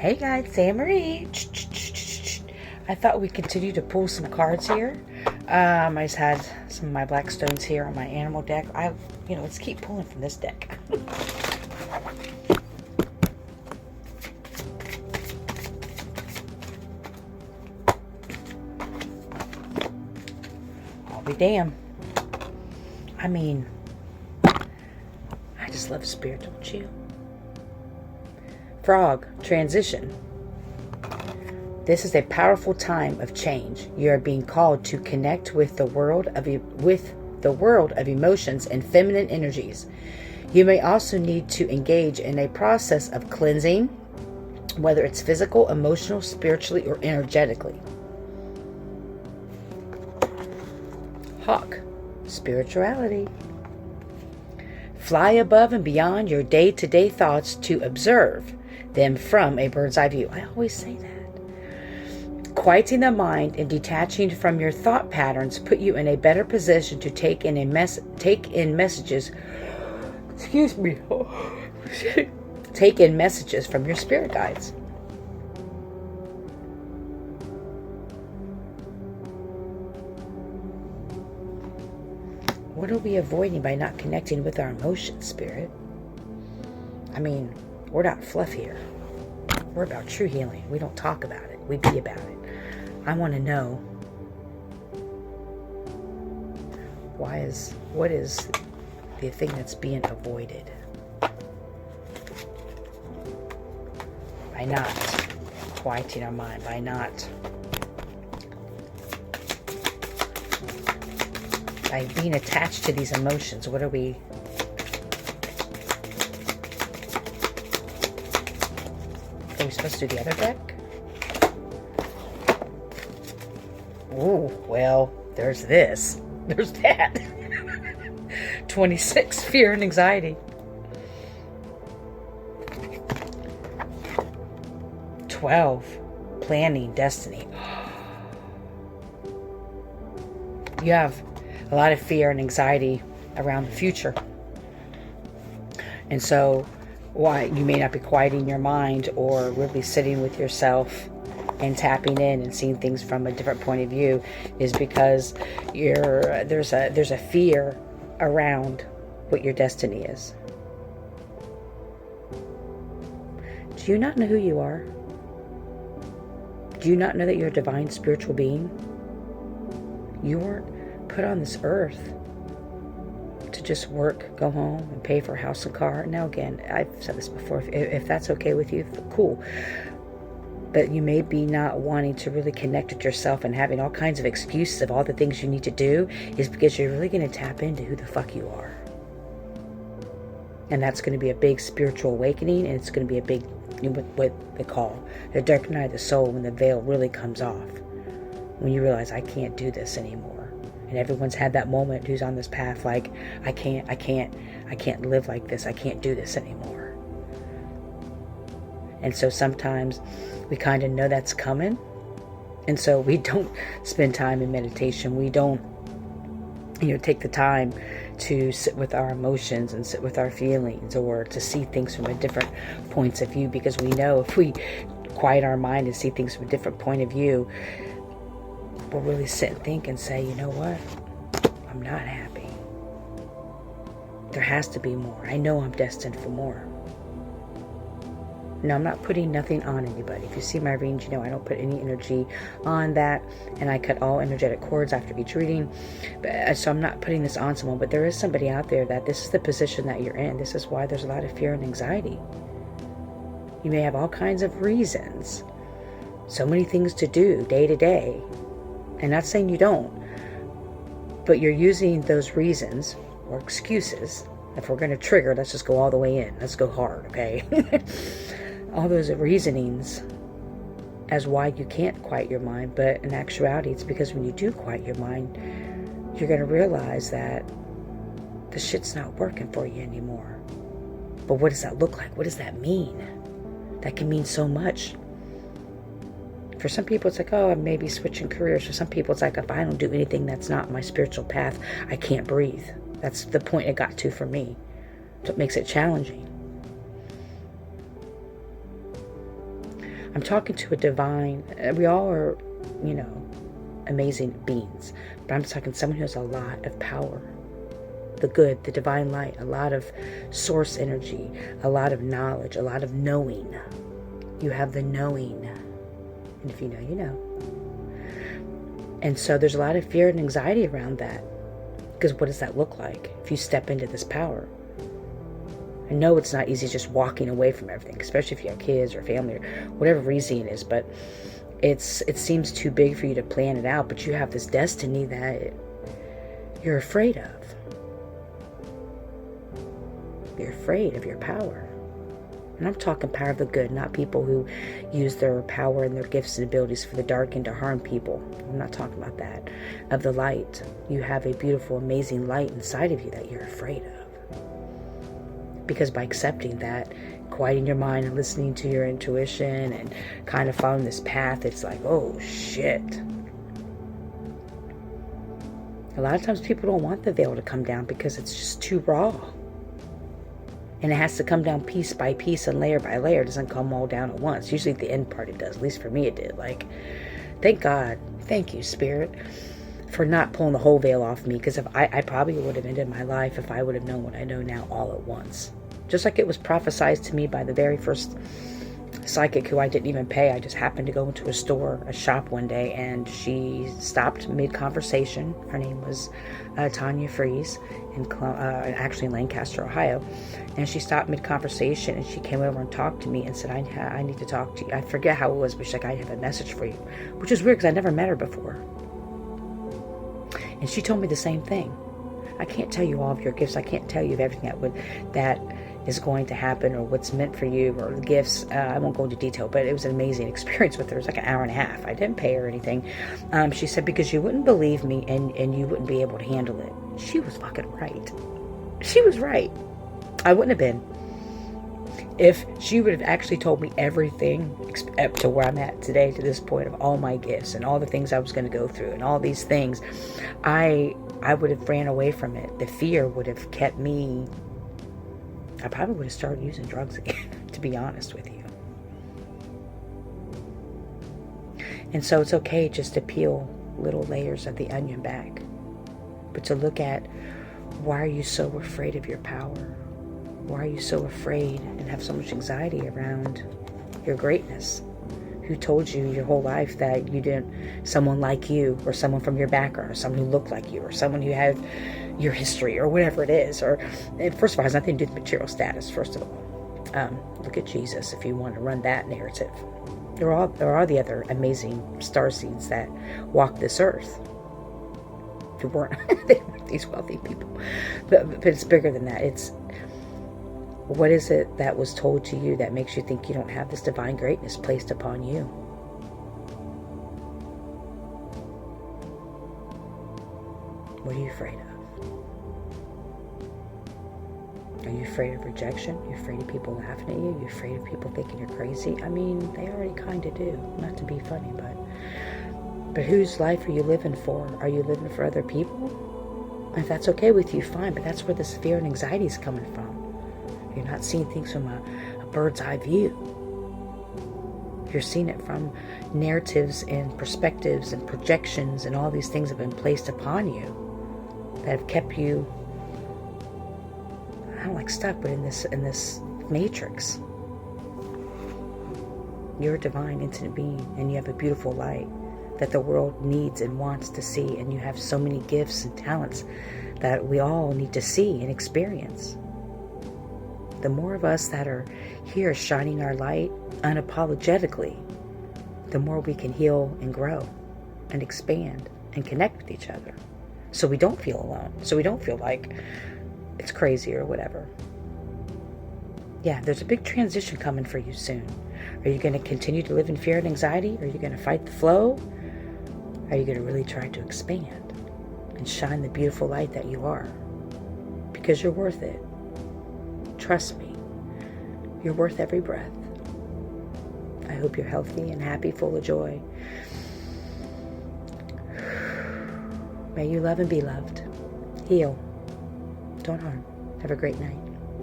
Hey guys, Sam Marie. I thought we'd continue to pull some cards here. I just had some of my black stones here on my animal deck. Let's keep pulling from this deck. I'll be damned. I mean, I just love spirit, don't you? Frog, transition. This is a powerful time of change. You are being called to connect with the world of emotions and feminine energies. You may also need to engage in a process of cleansing, whether it's physical, emotional, spiritually, or energetically. Hawk, spirituality. Fly above and beyond your day-to-day thoughts to observe them from a bird's eye view. I always say that. Quieting the mind and detaching from your thought patterns put you in a better position to take in messages. Excuse me. Take in messages from your spirit guides. What are we avoiding by not connecting with our emotions, Spirit? I mean, we're not fluff here. We're about true healing. We don't talk about it. We be about it. I want to know what is the thing that's being avoided by not quieting our mind, by being attached to these emotions. What are we? Are we supposed to do the other deck? Oh, well, there's this. There's that. 26, fear and anxiety. 12, planning, destiny. You have a lot of fear and anxiety around the future. And so why you may not be quieting your mind or really sitting with yourself and tapping in and seeing things from a different point of view is because there's a fear around what your destiny is. Do you not know who you are? Do you not know that you're a divine spiritual being? You weren't put on this earth to just work, go home, and pay for a house and car. Now again, I've said this before, if that's okay with you, cool. But you may be not wanting to really connect with yourself and having all kinds of excuses of all the things you need to do is because you're really going to tap into who the fuck you are. And that's going to be a big spiritual awakening, and it's going to be a big, what they call the dark night of the soul, when the veil really comes off. When you realize, I can't do this anymore. And everyone's had that moment who's on this path, like, I can't live like this. I can't do this anymore. And so sometimes we kind of know that's coming. And so we don't spend time in meditation. We don't, take the time to sit with our emotions and sit with our feelings, or to see things from a different points of view, because we know if we quiet our mind and see things from a different point of view, we'll really sit and think and say, you know what? I'm not happy. There has to be more. I know I'm destined for more. No, I'm not putting nothing on anybody. If you see my readings, I don't put any energy on that, and I cut all energetic cords after each reading. So I'm not putting this on someone, but there is somebody out there that this is the position that you're in. This is why there's a lot of fear and anxiety. You may have all kinds of reasons, so many things to do day to day, and not saying you don't, but you're using those reasons or excuses. If we're going to trigger, let's just go all the way in. Let's go hard, okay? All those reasonings as why you can't quiet your mind, but in actuality, it's because when you do quiet your mind, you're going to realize that the shit's not working for you anymore. But what does that look like? What does that mean? That can mean so much. For some people, it's like, oh, I may be switching careers. For some people, it's like, if I don't do anything that's not my spiritual path, I can't breathe. That's the point it got to for me. So it makes it challenging. I'm talking to a divine, we all are, amazing beings, but I'm talking someone who has a lot of power, the good, the divine light, a lot of source energy, a lot of knowledge, a lot of knowing. You have the knowing, and if you know, you know. And so there's a lot of fear and anxiety around that, because what does that look like if you step into this power? I know it's not easy just walking away from everything, especially if you have kids or family or whatever reason it is, but it seems too big for you to plan it out, but you have this destiny that you're afraid of. You're afraid of your power. And I'm talking power of the good, not people who use their power and their gifts and abilities for the dark and to harm people. I'm not talking about that. Of the light. You have a beautiful, amazing light inside of you that you're afraid of. Because by accepting that, quieting your mind and listening to your intuition and kind of following this path, it's like, oh shit. A lot of times people don't want the veil to come down because it's just too raw. And it has to come down piece by piece and layer by layer. It doesn't come all down at once. Usually at the end part it does. At least for me it did. Like, thank God. Thank you, Spirit, for not pulling the whole veil off me. Because if I probably would have ended my life if I would have known what I know now all at once. Just like it was prophesied to me by the very first psychic who I didn't even pay. I just happened to go into a shop one day, and she stopped mid-conversation. Her name was Tanya Fries, actually in Lancaster, Ohio. And she stopped mid-conversation, and she came over and talked to me and said, I need to talk to you. I forget how it was, but she's like, I have a message for you. Which is weird because I never met her before. And she told me the same thing. I can't tell you all of your gifts. I can't tell you everything that is going to happen or what's meant for you or the gifts. I won't go into detail, but it was an amazing experience with her. It was like an hour and a half. I didn't pay her anything. She said, because you wouldn't believe me and you wouldn't be able to handle it. She was fucking right. She was right. I wouldn't have been. If she would have actually told me everything up to where I'm at today, to this point of all my gifts and all the things I was going to go through and all these things, I would have ran away from it. The fear would have kept me. I probably would have started using drugs again, to be honest with you. And so it's okay just to peel little layers of the onion back. But to look at, why are you so afraid of your power? Why are you so afraid and have so much anxiety around your greatness? Who told you your whole life that you didn't, someone like you, or someone from your background, or someone who looked like you, or someone who had your history, or whatever it is, first of all, it has nothing to do with material status, first of all. Look at Jesus if you want to run that narrative. There are the other amazing starseeds that walk this earth. Who weren't, they weren't these wealthy people. But it's bigger than that. It's, what is it that was told to you that makes you think you don't have this divine greatness placed upon you? What are you afraid of? Are you afraid of rejection? Are you afraid of people laughing at you? Are you afraid of people thinking you're crazy? I mean, they already kind of do. Not to be funny, but whose life are you living for? Are you living for other people? And if that's okay with you, fine, but that's where this fear and anxiety is coming from. You're not seeing things from a bird's eye view. You're seeing it from narratives and perspectives and projections, and all these things have been placed upon you that have kept you, I don't like stuck, but in this matrix. You're a divine, infinite being, and you have a beautiful light that the world needs and wants to see, and you have so many gifts and talents that we all need to see and experience. The more of us that are here shining our light unapologetically, the more we can heal and grow and expand and connect with each other. So we don't feel alone. So we don't feel like it's crazy or whatever. Yeah, there's a big transition coming for you soon. Are you going to continue to live in fear and anxiety? Are you going to fight the flow? Are you going to really try to expand and shine the beautiful light that you are? Because you're worth it. Trust me, you're worth every breath. I hope you're healthy and happy, full of joy. May you love and be loved. Heal. Don't harm. Have a great night.